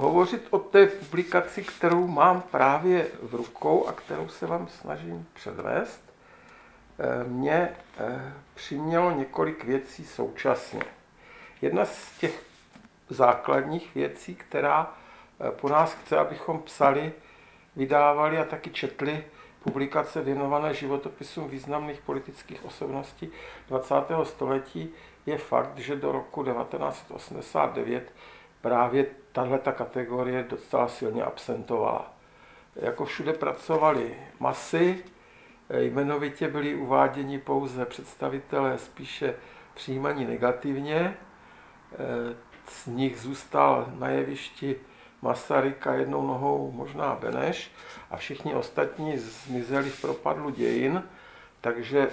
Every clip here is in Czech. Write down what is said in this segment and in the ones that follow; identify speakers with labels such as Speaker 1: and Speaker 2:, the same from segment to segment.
Speaker 1: hovořit o té publikaci, kterou mám právě v rukou a kterou se vám snažím předvést, mě přimělo několik věcí současně. Jedna z těch základních věcí, která po nás chce, abychom psali, vydávali a taky četli publikace věnované životopisům významných politických osobností 20. století, je fakt, že do roku 1989 právě tahleta kategorie docela silně absentovala. Jako všude pracovali masy, jmenovitě byli uváděni pouze představitelé spíše přijímaní negativně. Z nich zůstal na jevišti Masaryk a jednou nohou možná Beneš a všichni ostatní zmizeli v propadlu dějin, takže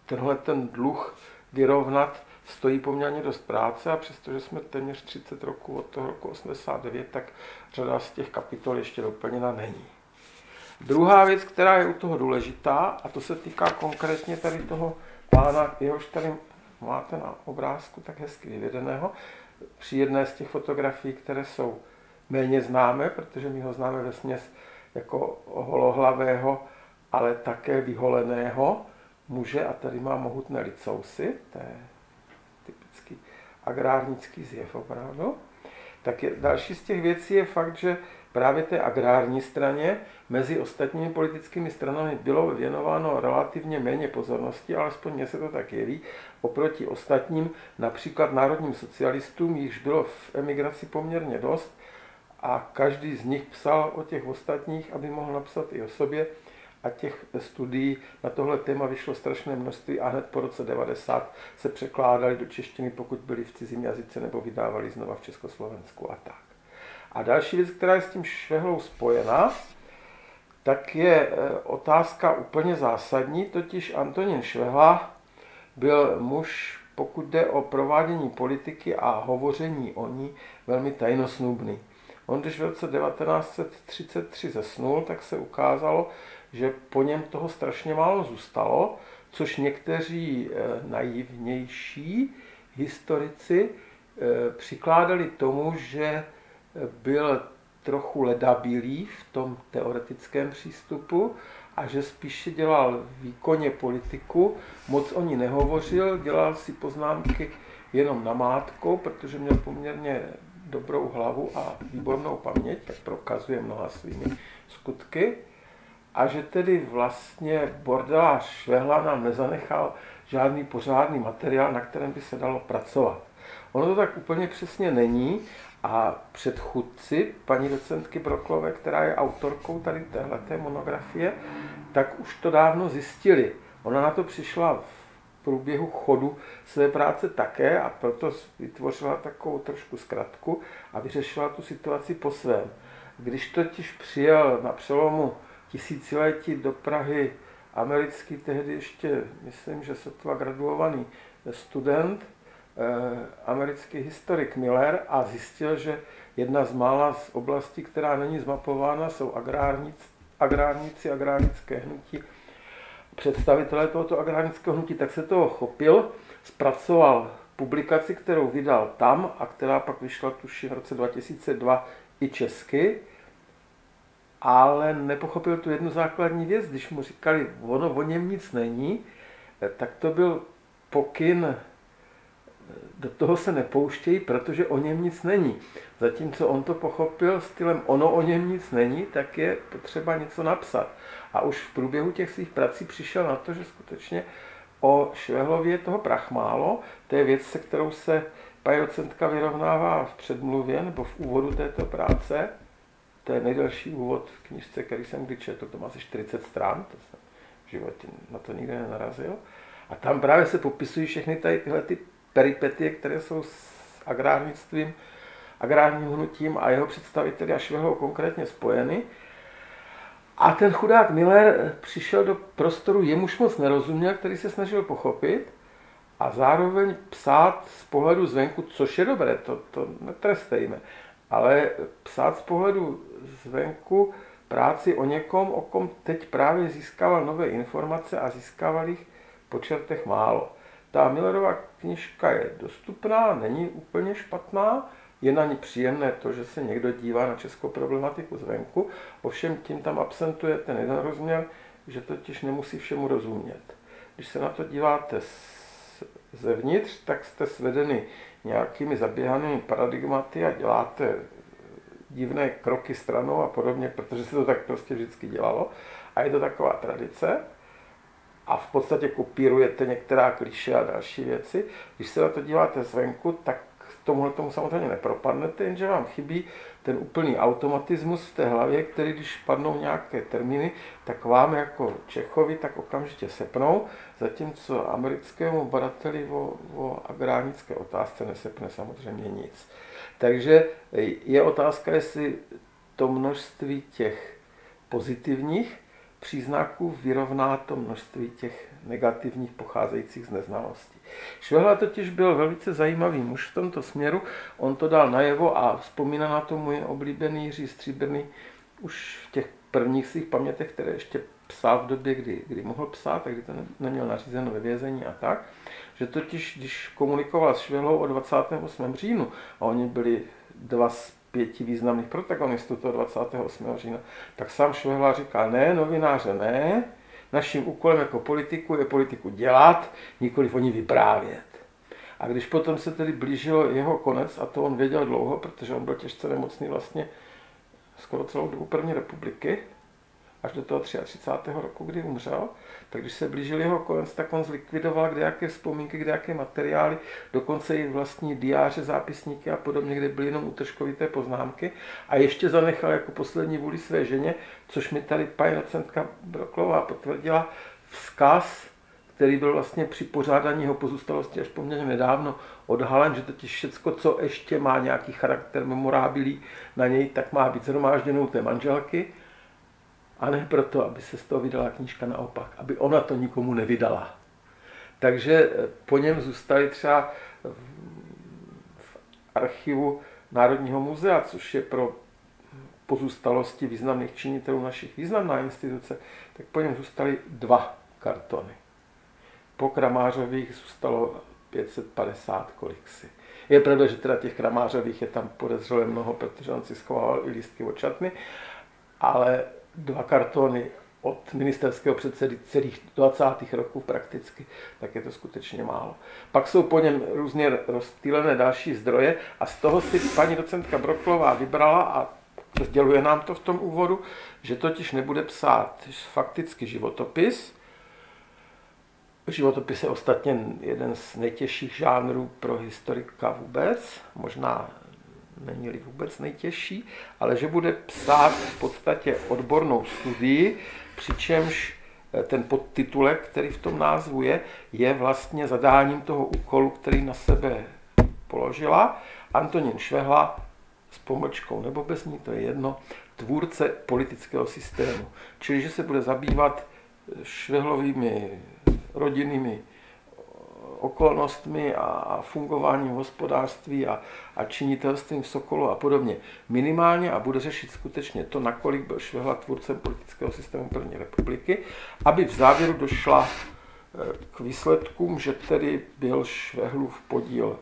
Speaker 1: tenhle ten dluh vyrovnat stojí poměrně dost práce a přestože jsme téměř 30 roků od toho roku 89, tak řada z těch kapitol ještě doplněna není. Druhá věc, která je u toho důležitá, a to se týká konkrétně tady toho pána, jehož tady máte na obrázku tak hezky vyvedeného, při jedné z těch fotografií, které jsou méně známé, protože my ho známe vesměs jako holohlavého, ale také vyholeného muže, a tady má mohutné licousy, to je typický agrárnický zjev opravdu. Tak další z těch věcí je fakt, že právě té agrární straně mezi ostatními politickými stranami bylo věnováno relativně méně pozornosti, alespoň mně se to tak jeví, oproti ostatním, například národním socialistům, jichž bylo v emigraci poměrně dost a každý z nich psal o těch ostatních, aby mohl napsat i o sobě, a těch studií na tohle téma vyšlo strašné množství a hned po roce 90 se překládali do češtiny, pokud byli v cizím jazyce nebo vydávali znova v Československu a tak. A další věc, která je s tím Švehlou spojena, tak je otázka úplně zásadní, totiž Antonín Švehla byl muž, pokud jde o provádění politiky a hovoření o ní, velmi tajnosnubný. On, když v roce 1933 zesnul, tak se ukázalo, že po něm toho strašně málo zůstalo, což někteří naivnější historici přikládali tomu, že byl trochu ledabilý v tom teoretickém přístupu a že spíše dělal výkonně politiku, moc o ní nehovořil, dělal si poznámky jenom namátkou, protože měl poměrně dobrou hlavu a výbornou paměť, tak prokazuje mnoha svými skutky. A že tedy vlastně bordelář Švehla nám nezanechal žádný pořádný materiál, na kterém by se dalo pracovat. Ono to tak úplně přesně není a předchůdci paní docentky Broklové, která je autorkou tady téhleté monografie, tak už to dávno zjistili. Ona na to přišla v průběhu chodu své práce také a proto vytvořila takovou trošku zkratku a vyřešila tu situaci po svém. Když totiž přijel na přelomu tisíciletí do Prahy americký, tehdy ještě, myslím, že sotva graduovaný student, americký historik Miller, a zjistil, že jedna z mála z oblastí, která není zmapována, jsou agrárníci, agrárnické hnutí, představitelé tohoto agrárnického hnutí, tak se toho chopil, zpracoval publikaci, kterou vydal tam a která pak vyšla tuším v roce 2002 i česky, ale nepochopil tu jednu základní věc. Když mu říkali, ono o něm nic není, tak to byl pokyn, do toho se nepouštějí, protože o něm nic není. Zatímco on to pochopil stylem ono o něm nic není, tak je potřeba něco napsat. A už v průběhu těch svých prací přišel na to, že skutečně o Švehlově je toho prachmálo. To je věc, se kterou se paní docentka vyrovnává v předmluvě nebo v úvodu této práce. To je nejdelší úvod v knižce, který jsem kdy četl, to má asi 40 stran, to jsem v životě na to nikdy nenarazil. A tam právě se popisují všechny tyhle ty peripetie, které jsou s agrárnictvím, agrárním hnutím a jeho představiteli a Švehlou konkrétně spojeny. A ten chudák Miller přišel do prostoru, jemuž moc nerozuměl, který se snažil pochopit a zároveň psát z pohledu zvenku, což je dobré, to netrestejme, ale psát z pohledu zvenku práci o někom, o kom teď právě získával nové informace a získával jich po čertech málo. Ta Millerova knižka je dostupná, není úplně špatná, je na ní příjemné to, že se někdo dívá na českou problematiku zvenku, ovšem tím tam absentuje ten jeden rozměr, že totiž nemusí všemu rozumět. Když se na to díváte zevnitř, tak jste svedeni nějakými zaběhanými paradigmaty a děláte divné kroky stranou a podobně, protože se to tak prostě vždycky dělalo. A je to taková tradice a v podstatě kopírujete některá klišé a další věci. Když se na to díváte zvenku, tak tomu samozřejmě nepropadnete, jenže vám chybí ten úplný automatismus v té hlavě, který když padnou nějaké termíny, tak vám jako Čechovi tak okamžitě sepnou, zatímco americkému badateli o agrárnické otázce nesepne samozřejmě nic. Takže je otázka, jestli to množství těch pozitivních příznaků vyrovná to množství těch negativních pocházejících z neznalosti. Švehla totiž byl velice zajímavý muž v tomto směru, on to dal najevo a vzpomíná na to můj oblíbený Jiří Stříbrný už v těch prvních svých pamětech, které ještě psal v době, kdy mohl psát, tak kdy to neměl nařízeno ve vězení a tak, že totiž, když komunikoval s Švehlou o 28. říjnu, a oni byli dva z 5 významných protagonistů toho 28. října, tak sám Švehla říká, ne, novináře ne, naším úkolem jako politiku je politiku dělat, nikoliv o ní vyprávět. A když potom se tedy blížil jeho konec, a to on věděl dlouho, protože on byl těžce nemocný vlastně skoro celou dobu první republiky, až do toho 33. roku, kdy umřel, tak když se blížil jeho konec, tak on zlikvidoval kdejaké vzpomínky, kdejaké materiály, dokonce i vlastní diáře, zápisníky a podobně, kde byly jenom útržkovité poznámky a ještě zanechal jako poslední vůli své ženě, což mi tady paní docentka Broklová potvrdila, vzkaz, který byl vlastně při pořádání jeho pozůstalosti až poměrně nedávno odhalen, že totiž všecko, co ještě má nějaký charakter memorábilí na něj, tak má být shromážděno u té manželky, a ne proto, aby se z toho vydala knížka, naopak, aby ona to nikomu nevydala. Takže po něm zůstaly třeba v archivu Národního muzea, což je pro pozůstalosti významných činitelů našich významná instituce, tak po něm zůstaly 2 kartony. Po Kramářových zůstalo 550 koliksy. Je pravda, že teda těch Kramářových je tam podezřelé mnoho, protože on si schovával i lístky od šatny, ale 2 kartony od ministerského předsedy celých 20. roků prakticky, tak je to skutečně málo. Pak jsou po něm různě rozptýlené další zdroje a z toho si paní docentka Broklová vybrala a sděluje nám to v tom úvodu, že totiž nebude psát fakticky životopis. Životopis je ostatně jeden z nejtěžších žánrů pro historika vůbec, možná není-li vůbec nejtěžší, ale že bude psát v podstatě odbornou studii, přičemž ten podtitulek, který v tom názvu je vlastně zadáním toho úkolu, který na sebe položila Antonín Švehla s pomlčkou nebo bez ní, to je jedno, tvůrce politického systému. Čili, že se bude zabývat Švehlovými rodinnými okolnostmi a fungováním hospodářství a činitelstvím v Sokolu a podobně minimálně a bude řešit skutečně to, nakolik byl Švehla tvůrcem politického systému první republiky, aby v závěru došla k výsledkům, že tedy byl Švehlův podíl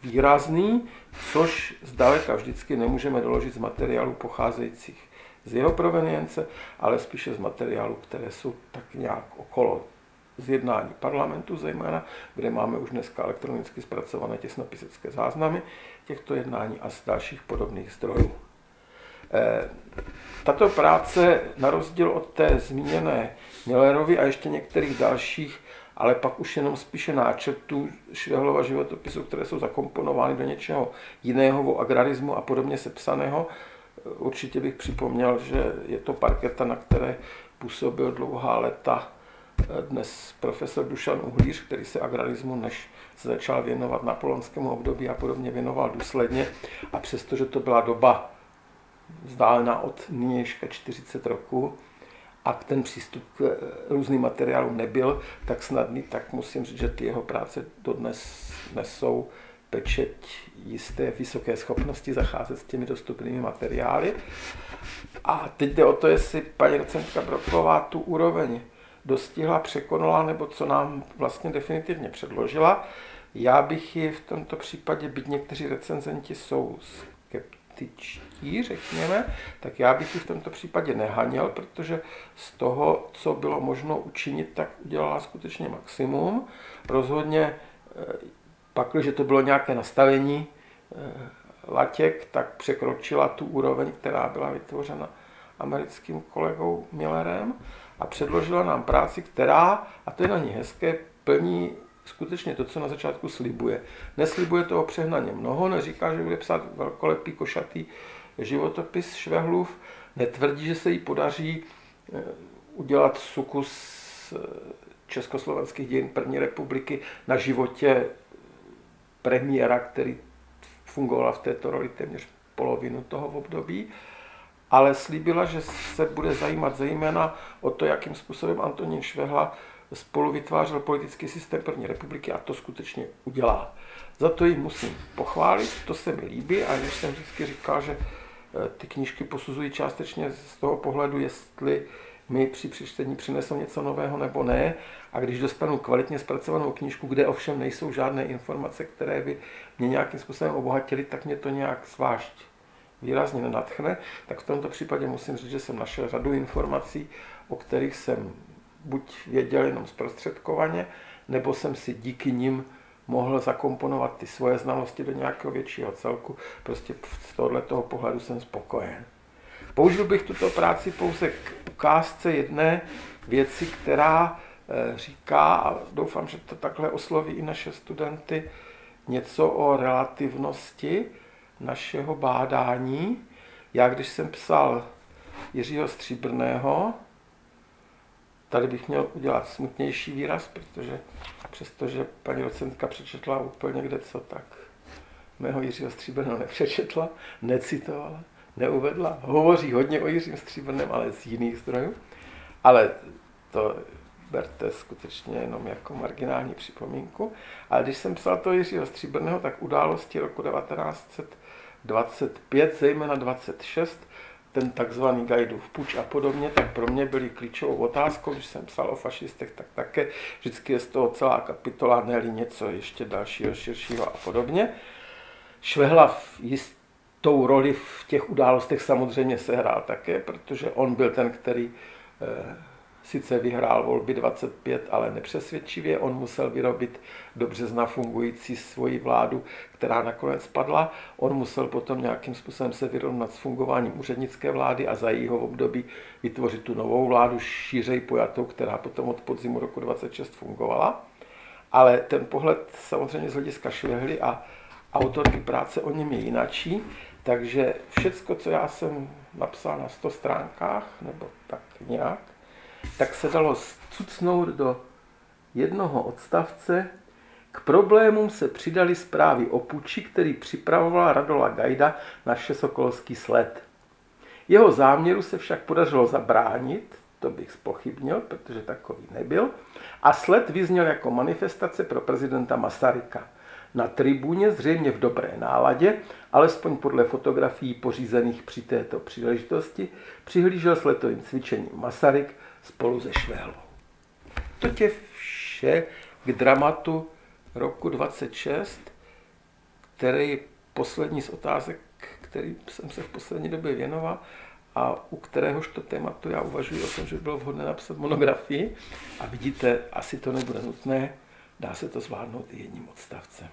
Speaker 1: výrazný, což zdaleka vždycky nemůžeme doložit z materiálů pocházejících z jeho provenience, ale spíše z materiálů, které jsou tak nějak okolo z jednání parlamentu zejména, kde máme už dneska elektronicky zpracované těsnopisecké záznamy těchto jednání a z dalších podobných zdrojů. Tato práce, na rozdíl od té zmíněné Millerovy a ještě některých dalších, ale pak už jenom spíše náčrtů Švehlova životopisu, které jsou zakomponovány do něčeho jiného, o agrarismu a podobně sepsaného, určitě bych připomněl, že je to parketa, na které působil dlouhá léta dnes profesor Dušan Uhlíř, který se agrarismu, než se začal věnovat napoleonskému období a podobně, věnoval důsledně. A přestože to byla doba vzdálená od nynějška 40 roků a ten přístup k různým materiálům nebyl tak snadný, tak musím říct, že ty jeho práce dodnes nesou pečeť jisté vysoké schopnosti zacházet s těmi dostupnými materiály. A teď jde o to, jestli paní docentka Broklová tu úroveň dostihla, překonala, nebo co nám vlastně definitivně předložila. Já bych ji v tomto případě, byť někteří recenzenti jsou skeptičtí, řekněme, tak já bych ji v tomto případě nehaněl, protože z toho, co bylo možno učinit, tak udělala skutečně maximum. Rozhodně pak, když to bylo nějaké nastavení latěk, tak překročila tu úroveň, která byla vytvořena americkým kolegou Millerem a předložila nám práci, která, a to je na ní hezké, plní skutečně to, co na začátku slibuje. Neslibuje toho přehnaně mnoho, neříká, že bude psát velkolepý, košatý životopis Švehlův, netvrdí, že se jí podaří udělat sukus československých dějin první republiky na životě premiéra, který fungoval v této roli téměř polovinu toho období, ale slíbila, že se bude zajímat zejména o to, jakým způsobem Antonín Švehla spolu vytvářel politický systém první republiky a to skutečně udělá. Za to ji musím pochválit, to se mi líbí a když jsem vždycky říkal, že ty knížky posuzují částečně z toho pohledu, jestli mi při přečtení přinesou něco nového nebo ne. A když dostanu kvalitně zpracovanou knížku, kde ovšem nejsou žádné informace, které by mě nějakým způsobem obohatily, tak mě to nějak zvlášť výrazně nenadchne. Tak v tomto případě musím říct, že jsem našel řadu informací, o kterých jsem buď věděl jenom zprostředkovaně, nebo jsem si díky nim mohl zakomponovat ty svoje znalosti do nějakého většího celku. Prostě z tohoto pohledu jsem spokojen. Použil bych tuto práci pouze k ukázce jedné věci, která říká, a doufám, že to takhle osloví i naše studenty, něco o relativnosti našeho bádání. Já, když jsem psal Jiřího Stříbrného, tady bych měl udělat smutnější výraz, protože přestože paní docentka přečetla úplně kdeco, tak mého Jiřího Stříbrného nepřečetla, necitovala, neuvedla. Hovoří hodně o Jiřím Stříbrném, ale z jiných zdrojů. Ale to berte skutečně jenom jako marginální připomínku. Ale když jsem psal toho Jiřího Stříbrného, tak události roku 1925, zejména 26, ten takzvaný Gajdův puč a podobně, tak pro mě byly klíčovou otázkou, když jsem psal o fašistech, tak také vždycky je z toho celá kapitola, ne-li něco ještě dalšího, širšího a podobně. Švehla v jistou roli v těch událostech samozřejmě sehrál také, protože on byl ten, který sice vyhrál volby 25, ale nepřesvědčivě. On musel vyrobit do března fungující svoji vládu, která nakonec padla. On musel potom nějakým způsobem se vyrovnat s fungováním úřednické vlády a za jejího období vytvořit tu novou vládu šířej pojatou, která potom od podzimu roku 26 fungovala. Ale ten pohled samozřejmě z hlediska Švehly a autorky práce o něm je jinačí, takže všecko, co já jsem napsal na 100 stránkách, nebo tak nějak, tak se dalo cucnout do jednoho odstavce. K problémům se přidali zprávy o puči, který připravovala Radola Gajda na Sokolský sled. Jeho záměru se však podařilo zabránit, to bych zpochybnil, protože takový nebyl, a sled vyzněl jako manifestace pro prezidenta Masaryka. Na tribuně, zřejmě v dobré náladě, alespoň podle fotografií pořízených při této příležitosti, přihlížel s letovým cvičením Masaryk spolu se Švehlou. To je vše k dramatu roku 26, který je poslední z otázek, který jsem se v poslední době věnoval a u kteréhožto tématu já uvažuji o tom, že by bylo vhodné napsat monografii a vidíte, asi to nebude nutné, dá se to zvládnout i jedním odstavcem.